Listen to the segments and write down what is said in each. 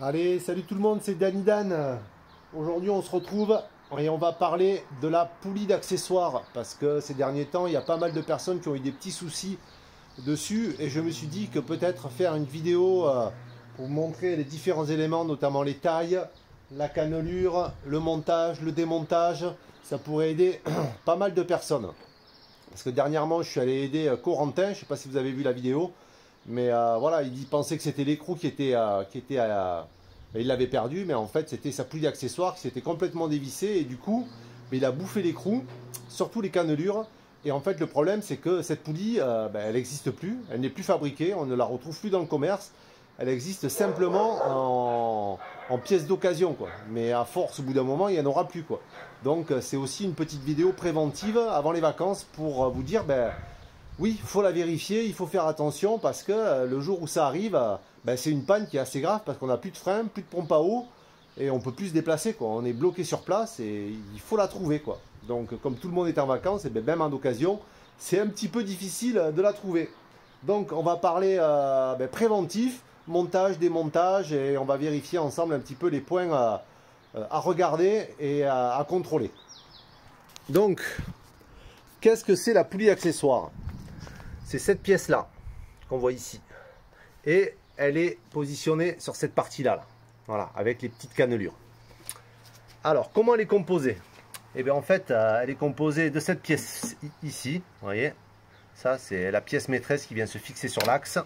Allez, salut tout le monde, c'est Danny Dan. Aujourd'hui, on se retrouve et on va parler de la poulie d'accessoires parce que ces derniers temps, il y a pas mal de personnes qui ont eu des petits soucis dessus et je me suis dit que peut-être faire une vidéo pour vous montrer les différents éléments, notamment les tailles, la cannelure, le montage, le démontage, ça pourrait aider pas mal de personnes. Parce que dernièrement, je suis allé aider Corentin, je ne sais pas si vous avez vu la vidéo, mais voilà, il pensait que c'était l'écrou qui était il l'avait perdu, mais en fait c'était sa poulie d'accessoires qui s'était complètement dévissée et du coup, il a bouffé l'écrou, surtout les cannelures. Et en fait, le problème c'est que cette poulie, elle n'existe plus, elle n'est plus fabriquée, on ne la retrouve plus dans le commerce. Elle existe simplement en pièces d'occasion, quoi. Mais à force, au bout d'un moment, il n'y en aura plus, quoi. Donc c'est aussi une petite vidéo préventive avant les vacances pour vous dire, oui, il faut la vérifier, il faut faire attention parce que le jour où ça arrive, c'est une panne qui est assez grave parce qu'on n'a plus de frein, plus de pompe à eau et on peut plus se déplacer, quoi. On est bloqué sur place et il faut la trouver, quoi. Donc comme tout le monde est en vacances, et même en occasion, c'est un petit peu difficile de la trouver. Donc on va parler préventif, montage, démontage et on va vérifier ensemble un petit peu les points à regarder et à contrôler. Donc, qu'est-ce que c'est la poulie accessoire? C'est cette pièce-là qu'on voit ici. Et elle est positionnée sur cette partie-là. Voilà, avec les petites cannelures. Alors, comment elle est composée? Eh bien, en fait, elle est composée de cette pièce ici. Vous voyez? Ça, c'est la pièce maîtresse qui vient se fixer sur l'axe.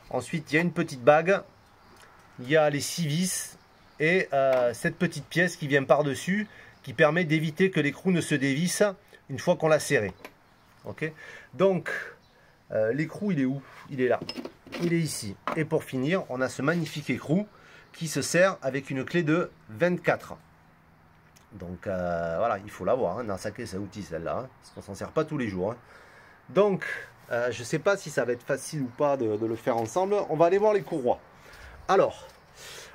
Ensuite, il y a une petite bague. Il y a les 6 vis. Et cette petite pièce qui vient par-dessus, qui permet d'éviter que l'écrou ne se dévisse une fois qu'on l'a serré. Ok? Donc, l'écrou, il est où? Il est là. Il est ici. Et pour finir, on a ce magnifique écrou qui se serre avec une clé de 24. Donc, voilà, il faut l'avoir dans sa caisse à outils, celle-là. Hein, parce qu'on ne s'en sert pas tous les jours. Hein. Donc, je ne sais pas si ça va être facile ou pas de le faire ensemble. On va aller voir les courroies. Alors,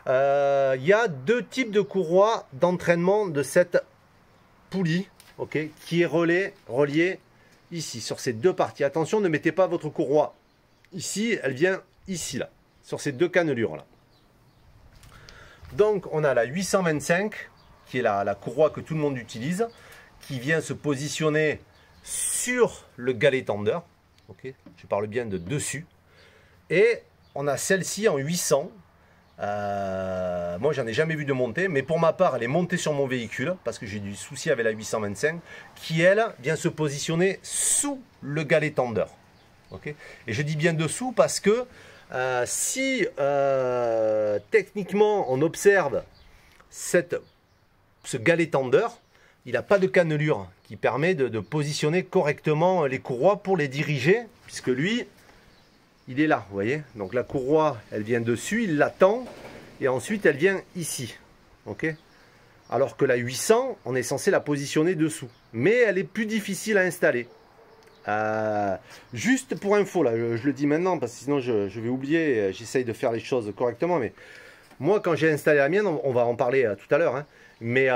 il y a deux types de courroies d'entraînement de cette poulie, okay, qui est reliée ici, sur ces deux parties. Attention, ne mettez pas votre courroie ici, elle vient ici, là, sur ces deux cannelures là. Donc, on a la 825, qui est la courroie que tout le monde utilise, qui vient se positionner sur le galet tendeur. Okay, je parle bien de dessus. Et on a celle-ci en 800. Moi, j'en ai jamais vu de montée, mais pour ma part, elle est montée sur mon véhicule parce que j'ai du souci avec la 825 qui, elle, vient se positionner sous le galet tendeur. Okay, et je dis bien dessous parce que si techniquement on observe ce galet tendeur, il n'a pas de cannelure qui permet de positionner correctement les courroies pour les diriger, puisque lui, il est là, vous voyez. Donc la courroie, elle vient dessus, il l'attend, et ensuite elle vient ici. Ok. Alors que la 800, on est censé la positionner dessous. Mais elle est plus difficile à installer. Juste pour info, là, je le dis maintenant, parce que sinon je vais oublier, j'essaye de faire les choses correctement. Mais moi, quand j'ai installé la mienne, on va en parler tout à l'heure, hein, mais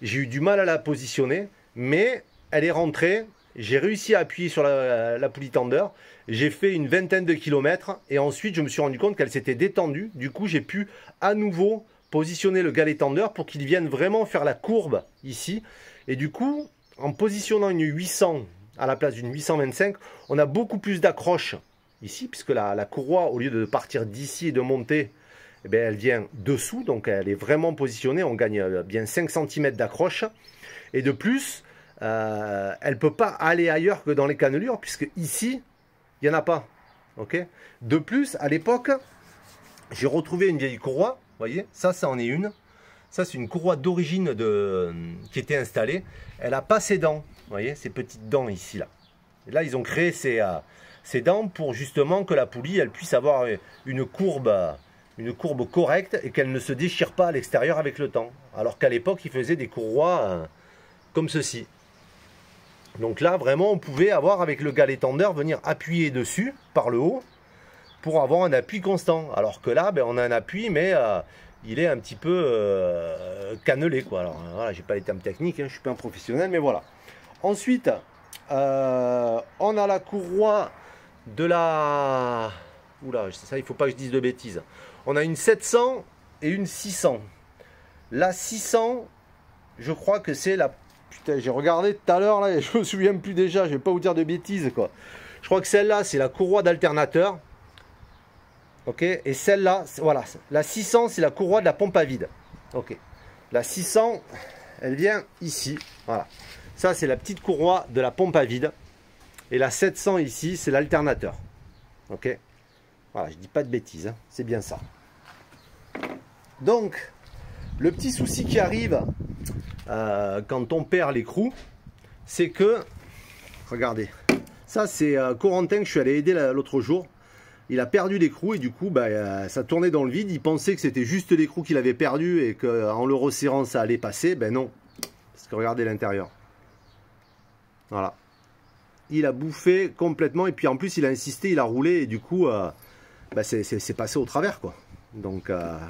j'ai eu du mal à la positionner, mais elle est rentrée. J'ai réussi à appuyer sur la poulie tendeur. J'ai fait une vingtaine de kilomètres et ensuite je me suis rendu compte qu'elle s'était détendue. Du coup, j'ai pu à nouveau positionner le galet tendeur pour qu'il vienne vraiment faire la courbe ici. Et du coup, en positionnant une 800 à la place d'une 825, on a beaucoup plus d'accroche ici, puisque la courroie, au lieu de partir d'ici et de monter, eh bien, elle vient dessous. Donc elle est vraiment positionnée. On gagne bien 5 cm d'accroche. Et de plus, elle ne peut pas aller ailleurs que dans les cannelures, puisque ici, il n'y en a pas. Okay. De plus, à l'époque, j'ai retrouvé une vieille courroie. Vous voyez, ça en est une. Ça, c'est une courroie d'origine qui était installée. Elle n'a pas ses dents. Vous voyez, ces petites dents ici, là. Et là, ils ont créé ces dents pour justement que la poulie, elle puisse avoir une courbe correcte et qu'elle ne se déchire pas à l'extérieur avec le temps. Alors qu'à l'époque, ils faisaient des courroies comme ceci. Donc là, vraiment, on pouvait avoir avec le galet tendeur, venir appuyer dessus par le haut pour avoir un appui constant. Alors que là, on a un appui, mais il est un petit peu cannelé, quoi. Alors voilà, j'ai pas les termes techniques, hein, je suis pas un professionnel, mais voilà. Ensuite, on a la courroie de la... Oula, ça, il faut pas que je dise de bêtises. On a une 700 et une 600. La 600, je crois que c'est la... Putain, j'ai regardé tout à l'heure, là, et je me souviens plus déjà, je vais pas vous dire de bêtises, quoi. Je crois que celle-là, c'est la courroie d'alternateur. Ok, et celle-là, voilà, la 600, c'est la courroie de la pompe à vide. Ok, la 600, elle vient ici, voilà. Ça, c'est la petite courroie de la pompe à vide. Et la 700 ici, c'est l'alternateur. Ok, voilà, je dis pas de bêtises, hein, c'est bien ça. Donc, le petit souci qui arrive quand on perd l'écrou, c'est que, regardez, ça c'est Corentin que je suis allé aider l'autre jour. Il a perdu l'écrou et du coup, ça tournait dans le vide. Il pensait que c'était juste l'écrou qu'il avait perdu et qu'en le resserrant, ça allait passer. Ben non, parce que regardez l'intérieur. Voilà. Il a bouffé complètement et puis en plus, il a insisté, il a roulé et du coup, c'est passé au travers, quoi. Donc là,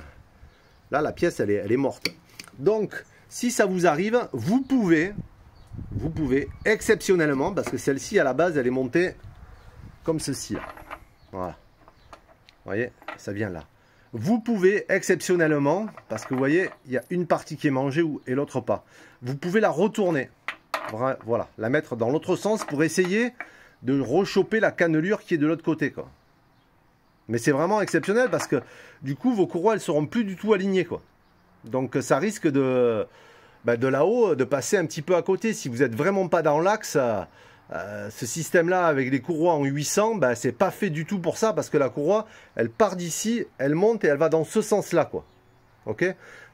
la pièce, elle est morte. Donc, si ça vous arrive, vous pouvez exceptionnellement, parce que celle-ci, à la base, elle est montée comme ceci, là. Voilà. Vous voyez, ça vient là. Vous pouvez exceptionnellement, parce que vous voyez, il y a une partie qui est mangée et l'autre pas. Vous pouvez la retourner. Voilà, la mettre dans l'autre sens pour essayer de rechoper la cannelure qui est de l'autre côté, quoi. Mais c'est vraiment exceptionnel parce que du coup, vos courroies, elles seront plus du tout alignées, quoi. Donc ça risque de là-haut de passer un petit peu à côté. Si vous n'êtes vraiment pas dans l'axe, ce système-là avec les courroies en 800, c'est pas fait du tout pour ça parce que la courroie, elle part d'ici, elle monte et elle va dans ce sens-là, quoi. Ok.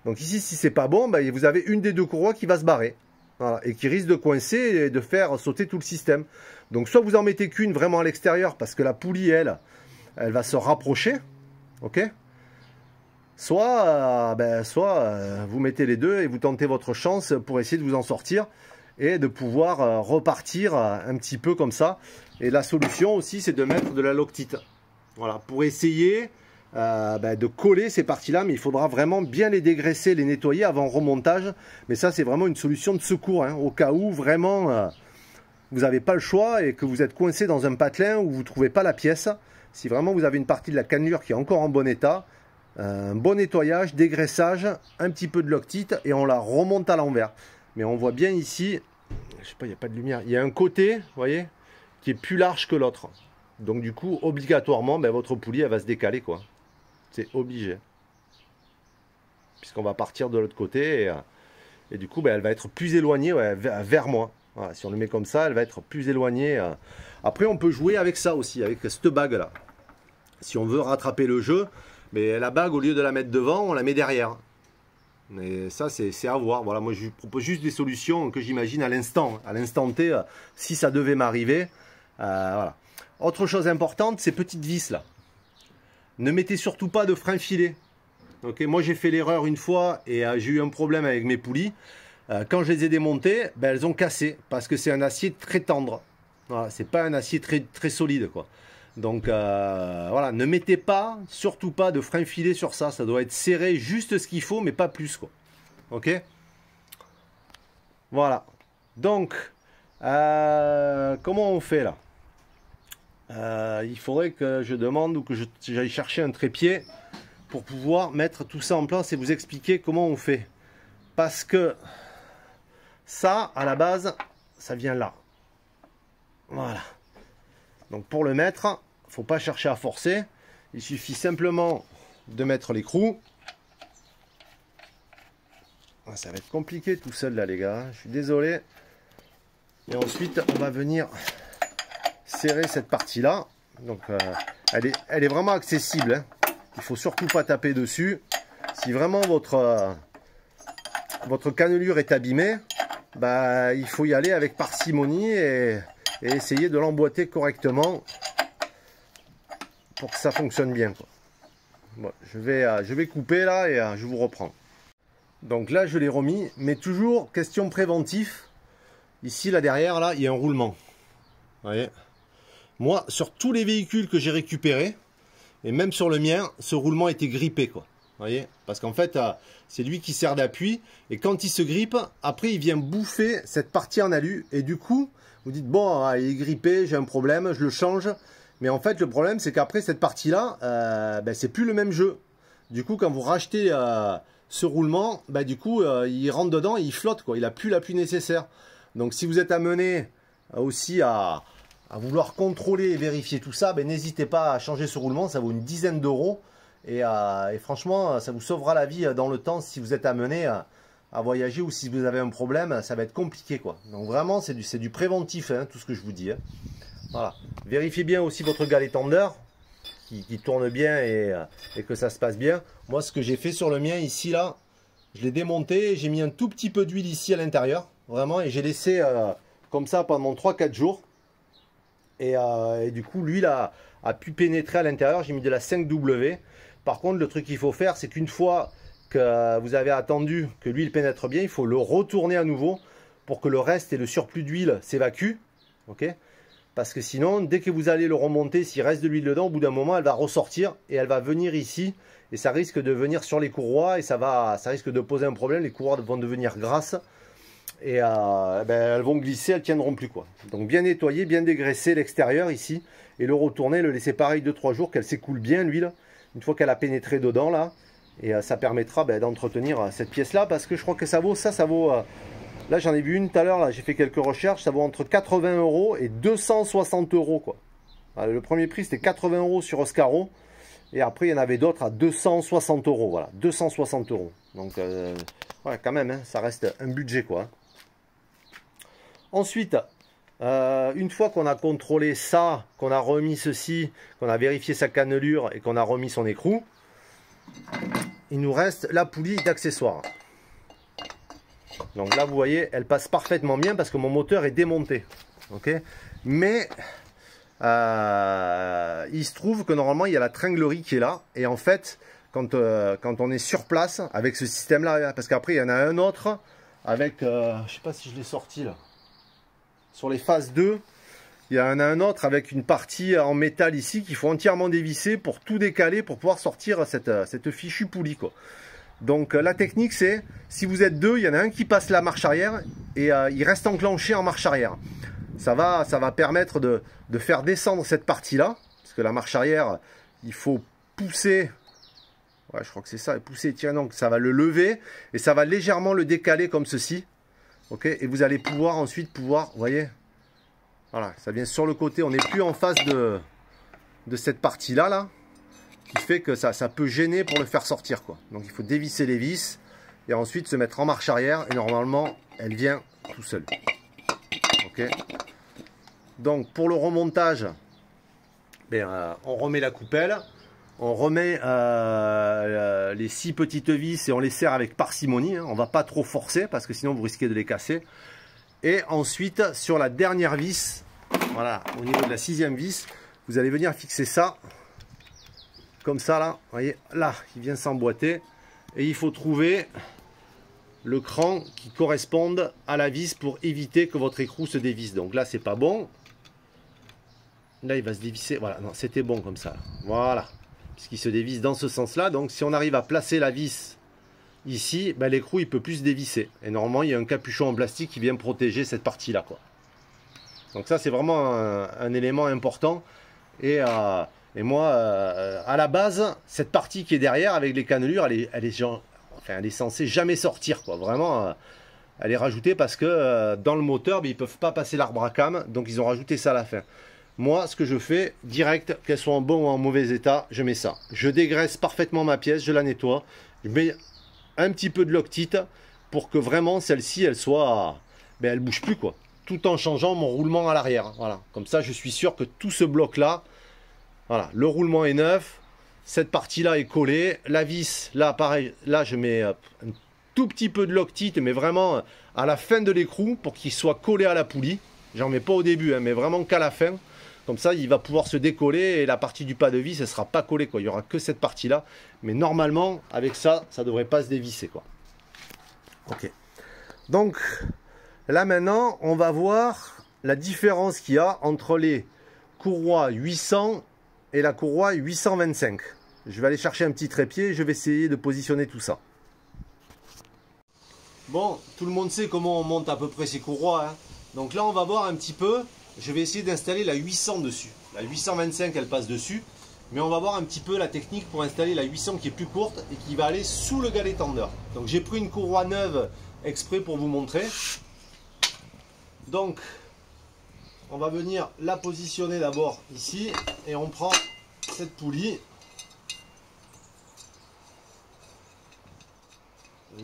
Donc ici, si c'est pas bon, vous avez une des deux courroies qui va se barrer. Voilà, et qui risque de coincer et de faire sauter tout le système. Donc soit vous en mettez qu'une vraiment à l'extérieur parce que la poulie, elle va se rapprocher. Ok. Soit vous mettez les deux et vous tentez votre chance pour essayer de vous en sortir et de pouvoir repartir un petit peu comme ça. Et la solution aussi, c'est de mettre de la Loctite. Voilà, pour essayer de coller ces parties-là, mais il faudra vraiment bien les dégraisser, les nettoyer avant remontage. Mais ça, c'est vraiment une solution de secours, hein, au cas où vraiment vous n'avez pas le choix et que vous êtes coincé dans un patelin où vous ne trouvez pas la pièce. Si vraiment vous avez une partie de la cannelure qui est encore en bon état, un bon nettoyage, dégraissage, un petit peu de Loctite et on la remonte à l'envers. Mais on voit bien ici, je sais pas, il n'y a pas de lumière, il y a un côté, vous voyez, qui est plus large que l'autre. Donc du coup, obligatoirement, votre poulie, elle va se décaler, quoi. C'est obligé. Puisqu'on va partir de l'autre côté et du coup, elle va être plus éloignée vers moi. Voilà, si on le met comme ça, elle va être plus éloignée. Après, on peut jouer avec ça aussi, avec cette bague-là. Si on veut rattraper le jeu, mais la bague, au lieu de la mettre devant, on la met derrière. Mais ça, c'est à voir. Voilà, moi, je propose juste des solutions que j'imagine à l'instant T, si ça devait m'arriver. Voilà. Autre chose importante, ces petites vis là. Ne mettez surtout pas de frein filet. Okay, moi, j'ai fait l'erreur une fois et j'ai eu un problème avec mes poulies. Quand je les ai démontées, elles ont cassé parce que c'est un acier très tendre. Voilà, c'est pas un acier très solide, quoi. Donc voilà, ne mettez pas, surtout pas de frein filet sur ça. Ça doit être serré juste ce qu'il faut, mais pas plus, quoi. Ok. Voilà. Donc, comment on fait là? Il faudrait que je demande ou que j'aille chercher un trépied pour pouvoir mettre tout ça en place et vous expliquer comment on fait. Parce que ça, à la base, ça vient là. Voilà. Donc pour le mettre, il ne faut pas chercher à forcer. Il suffit simplement de mettre l'écrou. Ça va être compliqué tout seul là, les gars. Je suis désolé. Et ensuite, on va venir serrer cette partie-là. Donc elle est vraiment accessible, hein. Il ne faut surtout pas taper dessus. Si vraiment votre cannelure est abîmée, il faut y aller avec parcimonie et essayer de l'emboîter correctement pour que ça fonctionne bien, quoi. Bon, je vais couper là et je vous reprends. Donc là, je l'ai remis, mais toujours question préventif. Ici, là derrière, là, il y a un roulement. Vous voyez ? Moi, sur tous les véhicules que j'ai récupérés, et même sur le mien, ce roulement était grippé, quoi. Vous voyez ? Parce qu'en fait, c'est lui qui sert d'appui. Et quand il se grippe, après, il vient bouffer cette partie en alu. Et du coup, vous dites, bon, il est grippé, j'ai un problème, je le change. Mais en fait, le problème, c'est qu'après, cette partie-là, c'est plus le même jeu. Du coup, quand vous rachetez ce roulement, bah, du coup, il rentre dedans et il flotte, quoi. Il n'a plus l'appui nécessaire. Donc, si vous êtes amené aussi à vouloir contrôler et vérifier tout ça, ben, n'hésitez pas à changer ce roulement. Ça vaut une dizaine d'euros. Et franchement, ça vous sauvera la vie dans le temps si vous êtes amené à voyager ou si vous avez un problème, ça va être compliqué, quoi. Donc, vraiment, c'est du préventif, hein, tout ce que je vous dis. Hein. Voilà. Vérifiez bien aussi votre galet tendeur. Qui tourne bien et que ça se passe bien. Moi, ce que j'ai fait sur le mien ici, là, je l'ai démonté, j'ai mis un tout petit peu d'huile ici à l'intérieur, vraiment, et j'ai laissé comme ça pendant 3-4 jours. Et du coup, l'huile a pu pénétrer à l'intérieur. J'ai mis de la 5W. Par contre, le truc qu'il faut faire, c'est qu'une fois que vous avez attendu que l'huile pénètre bien, il faut le retourner à nouveau pour que le reste et le surplus d'huile s'évacuent. Ok ? Parce que sinon, dès que vous allez le remonter, s'il reste de l'huile dedans, au bout d'un moment, elle va ressortir et elle va venir ici. Et ça risque de venir sur les courroies et ça risque de poser un problème. Les courroies vont devenir grasses et elles vont glisser, elles ne tiendront plus, quoi. Donc bien nettoyer, bien dégraisser l'extérieur ici et le retourner, le laisser pareil 2-3 jours, qu'elle s'écoule bien l'huile. Une fois qu'elle a pénétré dedans là, et ça permettra d'entretenir cette pièce-là parce que je crois que ça vaut là, j'en ai vu une tout à l'heure, là, j'ai fait quelques recherches, ça vaut entre 80 € et 260 €, quoi. Alors, le premier prix, c'était 80 € sur Oscaro. Et après, il y en avait d'autres à 260 €. Voilà, 260 €. Donc, ouais, quand même, hein, ça reste un budget, quoi. Ensuite, une fois qu'on a contrôlé ça, qu'on a remis ceci, qu'on a vérifié sa cannelure et qu'on a remis son écrou, il nous reste la poulie d'accessoires. Donc là, vous voyez, elle passe parfaitement bien parce que mon moteur est démonté. Okay, mais il se trouve que normalement, il y a la tringlerie qui est là. Et en fait, quand on est sur place avec ce système-là, parce qu'après, il y en a un autre avec, je ne sais pas si je l'ai sorti là, sur les phases 2, il y en a un autre avec une partie en métal ici qu'il faut entièrement dévisser pour tout décaler pour pouvoir sortir cette fichue poulie, quoi. Donc la technique, c'est, si vous êtes deux, il y en a un qui passe la marche arrière et il reste enclenché en marche arrière. Ça va permettre de faire descendre cette partie-là, parce que la marche arrière, il faut pousser, ouais, je crois que c'est ça, pousser, tiens, donc ça va le lever et ça va légèrement le décaler comme ceci. Ok, et vous allez pouvoir ensuite, vous voyez, voilà, ça vient sur le côté, on n'est plus en face de cette partie-là, là. Qui fait que ça peut gêner pour le faire sortir, quoi. Donc il faut dévisser les vis et ensuite se mettre en marche arrière et normalement elle vient tout seul. Ok. Donc pour le remontage, on remet la coupelle, on remet les 6 petites vis et on les serre avec parcimonie, hein. On ne va pas trop forcer parce que sinon vous risquez de les casser. Et ensuite sur la dernière vis, voilà, au niveau de la 6e vis, vous allez venir fixer ça. Comme ça, là, vous voyez, là, il vient s'emboîter. Et il faut trouver le cran qui corresponde à la vis pour éviter que votre écrou se dévisse. Donc là, c'est pas bon. Là, il va se dévisser. Voilà, non, c'était bon comme ça. Voilà. Puisqu'il se dévisse dans ce sens-là. Donc, si on arrive à placer la vis ici, ben, l'écrou, il peut plus se dévisser. Et normalement, il y a un capuchon en plastique qui vient protéger cette partie-là, quoi. Donc ça, c'est vraiment un élément important. Et moi, à la base, cette partie qui est derrière avec les cannelures, elle est censée jamais sortir, quoi. Vraiment, elle est rajoutée parce que dans le moteur, ils ne peuvent pas passer l'arbre à cam, donc ils ont rajouté ça à la fin. Moi, ce que je fais, direct, qu'elle soit en bon ou en mauvais état, je mets ça. Je dégraisse parfaitement ma pièce, je la nettoie, je mets un petit peu de Loctite pour que vraiment celle-ci, elle soit, elle bouge plus, quoi. Tout en changeant mon roulement à l'arrière. Voilà. Comme ça, je suis sûr que tout ce bloc-là, voilà, le roulement est neuf, cette partie-là est collée, la vis, là, pareil, là, je mets un tout petit peu de Loctite, mais vraiment à la fin de l'écrou pour qu'il soit collé à la poulie. J'en mets pas au début, hein, mais vraiment qu'à la fin. Comme ça, il va pouvoir se décoller et la partie du pas de vis, elle ne sera pas collée, quoi. Il n'y aura que cette partie-là. Mais normalement, avec ça, ça ne devrait pas se dévisser, quoi. Ok. Donc, là maintenant, on va voir la différence qu'il y a entre les courroies 800 et la courroie 825. Je vais aller chercher un petit trépied et je vais essayer de positionner tout ça. Bon, tout le monde sait comment on monte à peu près ces courroies, hein. Donc là, on va voir un petit peu. Je vais essayer d'installer la 800 dessus. La 825, elle passe dessus. Mais on va voir un petit peu la technique pour installer la 800 qui est plus courte et qui va aller sous le galet tendeur. Donc j'ai pris une courroie neuve exprès pour vous montrer. Donc on va venir la positionner d'abord ici et on prend cette poulie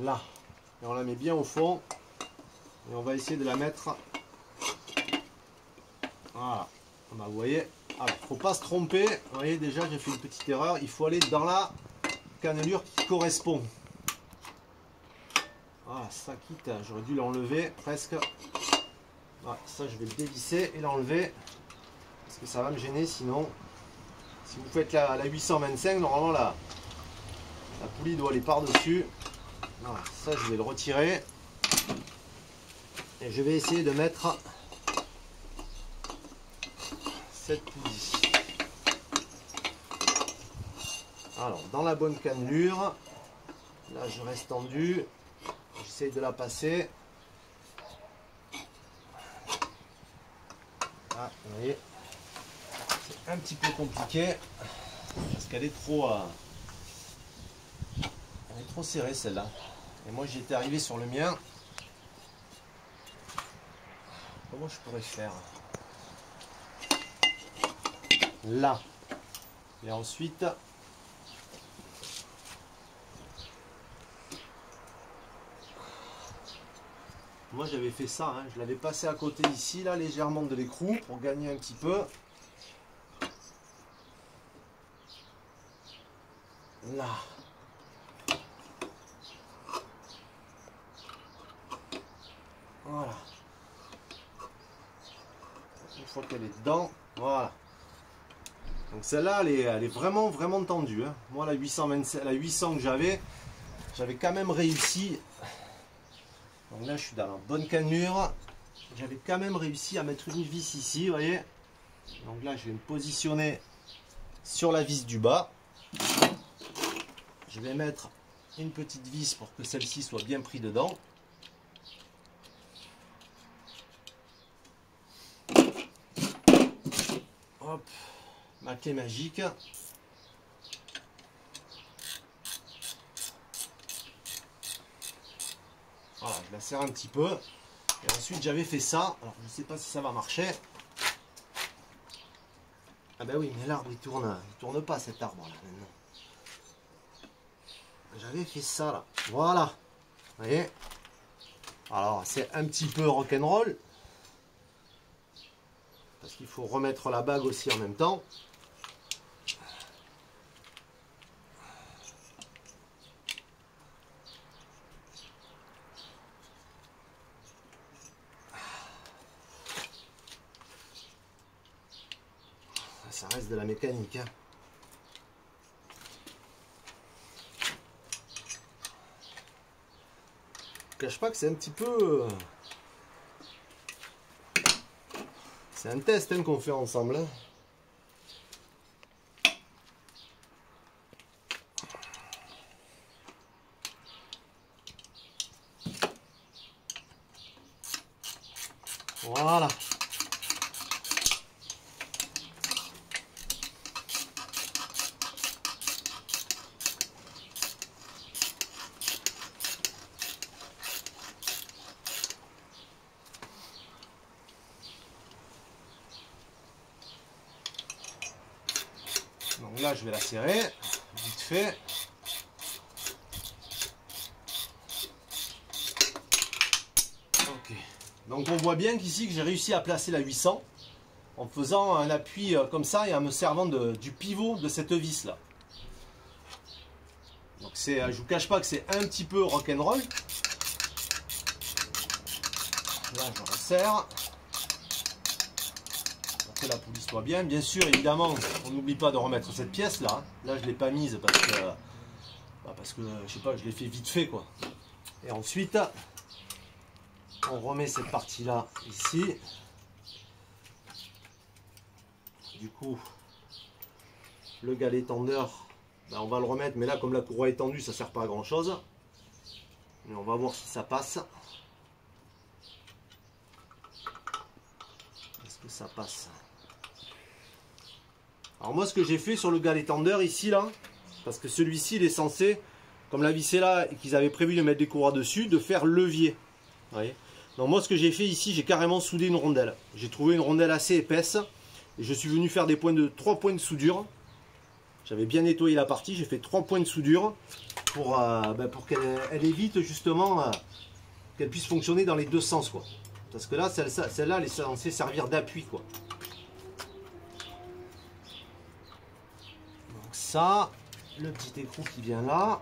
là et on la met bien au fond et on va essayer de la mettre. Voilà, vous voyez. Alors, faut pas se tromper. Vous voyez, déjà j'ai fait une petite erreur. Il faut aller dans la cannelure qui correspond. Voilà, ça quitte. J'aurais dû l'enlever presque. Voilà, ça je vais le dévisser et l'enlever parce que ça va me gêner sinon. Si vous faites la 825, normalement la poulie doit aller par-dessus. Voilà, ça je vais le retirer et je vais essayer de mettre cette poulie. Alors dans la bonne cannelure, là je reste tendu, j'essaye de la passer. Ah, vous voyez, c'est un petit peu compliqué parce qu'elle est trop serrée celle-là. Et moi j'étais arrivé sur le mien. Comment je pourrais faire? Là. Et ensuite, moi j'avais fait ça, hein, je l'avais passé à côté ici, là, légèrement de l'écrou pour gagner un petit peu. Là. Voilà. Une fois qu'elle est dedans, voilà. Donc celle-là, elle est vraiment, vraiment tendue. Hein. Moi, la 800 que j'avais quand même réussi. Donc là, je suis dans la bonne cannelure. J'avais quand même réussi à mettre une vis ici, vous voyez. Donc là, je vais me positionner sur la vis du bas. Je vais mettre une petite vis pour que celle-ci soit bien prise dedans. Hop, ma clé magique. Voilà, je la serre un petit peu. Et ensuite, j'avais fait ça. Alors, je ne sais pas si ça va marcher. Ah ben oui, mais l'arbre, il tourne pas cet arbre là maintenant. J'avais fait ça là. Voilà. Vous voyez? Alors, c'est un petit peu rock'n'roll. Parce qu'il faut remettre la bague aussi en même temps. Ça reste de la mécanique. Hein. Je ne cache pas que c'est un petit peu... C'est un test hein, qu'on fait ensemble. Hein. Voilà. Donc là, je vais la serrer, vite fait. Ok. Donc on voit bien qu'ici que j'ai réussi à placer la 800 en faisant un appui comme ça et en me servant du pivot de cette vis là. Donc je vous cache pas que c'est un petit peu rock'n'roll. Là, je resserre. La poulie soit bien. Bien sûr, évidemment, on n'oublie pas de remettre cette pièce là. Là, je l'ai pas mise parce que je sais pas, je l'ai fait vite fait quoi. Et ensuite, on remet cette partie là ici. Du coup, le galet tendeur, ben, on va le remettre, mais là, comme la courroie est tendue, ça sert pas à grand chose. Mais on va voir si ça passe. Est-ce que ça passe? Alors moi ce que j'ai fait sur le galet tendeur ici là, parce que celui-ci il est censé, comme la vis est là et qu'ils avaient prévu de mettre des courroies dessus, de faire levier. Vous voyez. Donc moi ce que j'ai fait ici, j'ai carrément soudé une rondelle. J'ai trouvé une rondelle assez épaisse et je suis venu faire des points de 3 points de soudure. J'avais bien nettoyé la partie, j'ai fait 3 points de soudure pour qu'elle évite justement qu'elle puisse fonctionner dans les deux sens quoi. Parce que là, celle-là, elle est censée servir d'appui quoi. Donc ça, le petit écrou qui vient là.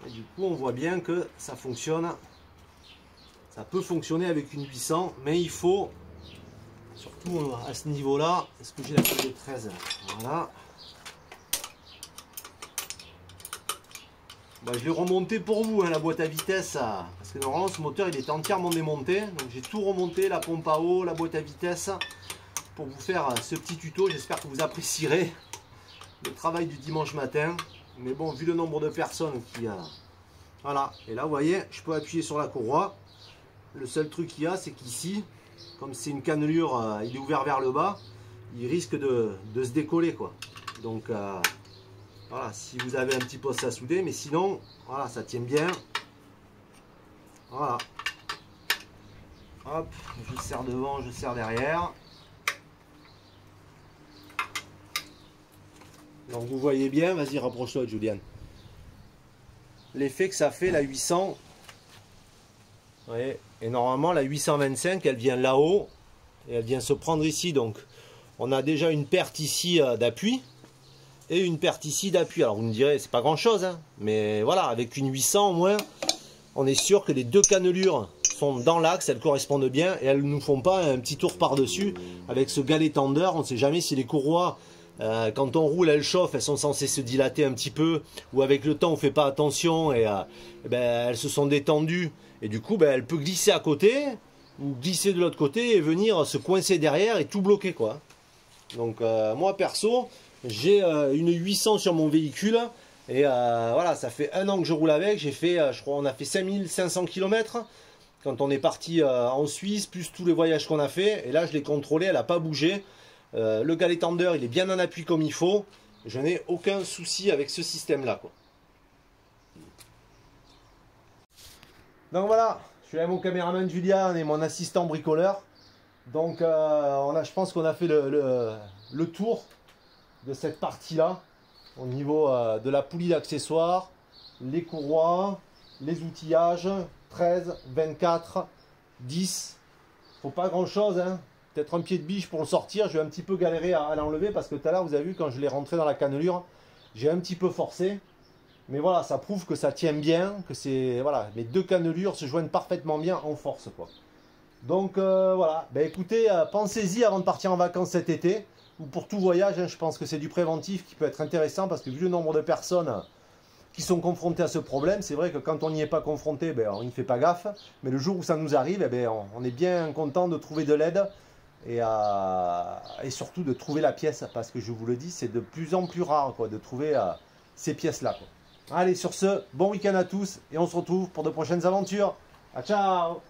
Et du coup, on voit bien que ça fonctionne. Ça peut fonctionner avec une 800, mais il faut, surtout à ce niveau-là, est-ce que j'ai la clé de 13? Voilà. Bah, je l'ai remonté pour vous, hein, la boîte à vitesse, parce que normalement ce moteur il était entièrement démonté. Donc j'ai tout remonté, la pompe à eau, la boîte à vitesse, pour vous faire ce petit tuto. J'espère que vous apprécierez le travail du dimanche matin. Mais bon, vu le nombre de personnes qui... voilà, et là vous voyez, je peux appuyer sur la courroie. Le seul truc qu'il y a, c'est qu'ici, comme c'est une cannelure, il est ouvert vers le bas, il risque de se décoller quoi. Donc... voilà, si vous avez un petit poste à souder, mais sinon, voilà, ça tient bien. Voilà. Hop, je serre devant, je serre derrière. Donc vous voyez bien, vas-y rapproche-toi Julian. L'effet que ça fait la 800. Vous voyez, et normalement la 825, elle vient là-haut et elle vient se prendre ici. Donc on a déjà une perte ici d'appui. Et une perte ici d'appui. Alors vous me direz, c'est pas grand chose, hein, mais voilà, avec une 800 au moins, on est sûr que les deux cannelures sont dans l'axe, elles correspondent bien et elles ne nous font pas un petit tour par-dessus. Avec ce galet tendeur, on ne sait jamais si les courroies, quand on roule, elles chauffent, elles sont censées se dilater un petit peu, ou avec le temps, on ne fait pas attention et elles se sont détendues. Et du coup, elle peut glisser à côté, ou glisser de l'autre côté et venir se coincer derrière et tout bloquer, quoi. Donc moi, perso... j'ai une 800 sur mon véhicule et voilà, ça fait 1 an que je roule avec. J'ai fait, je crois, on a fait 5500 km quand on est parti en Suisse, plus tous les voyages qu'on a fait. Et là, je l'ai contrôlé, elle n'a pas bougé. Le galet tendeur, il est bien en appui comme il faut. Je n'ai aucun souci avec ce système-là, quoi. Donc voilà, je suis avec mon caméraman Julian et mon assistant bricoleur. Donc je pense qu'on a fait le tour de cette partie là au niveau de la poulie d'accessoires, les courroies, les outillages 13, 24, 10. Faut pas grand chose, hein. Peut-être un pied de biche pour le sortir. Je vais un petit peu galérer à l'enlever parce que tout à l'heure vous avez vu quand je l'ai rentré dans la cannelure, j'ai un petit peu forcé, mais voilà, ça prouve que ça tient bien, que c'est voilà, mes deux cannelures se joignent parfaitement bien en force quoi. Donc voilà, écoutez, pensez-y avant de partir en vacances cet été. Ou pour tout voyage, hein, je pense que c'est du préventif qui peut être intéressant parce que vu le nombre de personnes qui sont confrontées à ce problème, c'est vrai que quand on n'y est pas confronté, on n'y fait pas gaffe. Mais le jour où ça nous arrive, on est bien content de trouver de l'aide et surtout de trouver la pièce parce que je vous le dis, c'est de plus en plus rare quoi, de trouver ces pièces-là. Allez, sur ce, bon week-end à tous et on se retrouve pour de prochaines aventures. Ciao!